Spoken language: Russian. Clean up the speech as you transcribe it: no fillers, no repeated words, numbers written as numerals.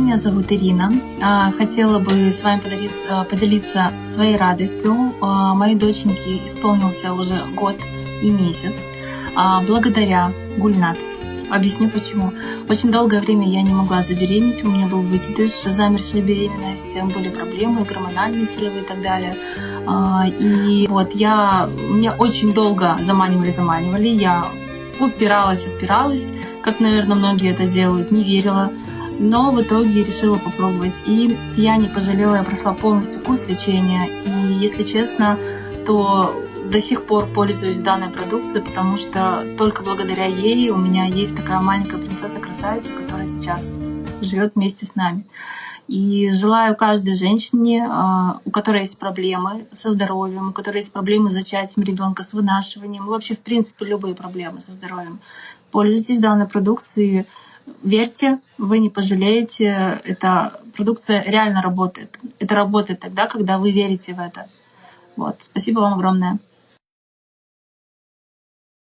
меня зовут Ирина. Хотела бы с вами поделиться своей радостью. Моей доченьке исполнился уже год и месяц благодаря Гульнат. Объясню почему. Очень долгое время я не могла забеременеть, у меня был выкидыш, замершая беременность, были проблемы, гормональные срывы и так далее. И вот меня очень долго заманивали, я отпиралась, как, наверное, многие это делают, не верила. Но в итоге решила попробовать. И я не пожалела, я прошла полностью курс лечения. И, если честно, то до сих пор пользуюсь данной продукцией, потому что только благодаря ей у меня есть такая маленькая принцесса-красавица, которая сейчас живет вместе с нами. И желаю каждой женщине, у которой есть проблемы со здоровьем, у которой есть проблемы с зачатием ребенка, с вынашиванием, вообще, в принципе, любые проблемы со здоровьем, пользуйтесь данной продукцией. Верьте, вы не пожалеете, эта продукция реально работает. Это работает тогда, когда вы верите в это. Вот. Спасибо вам огромное.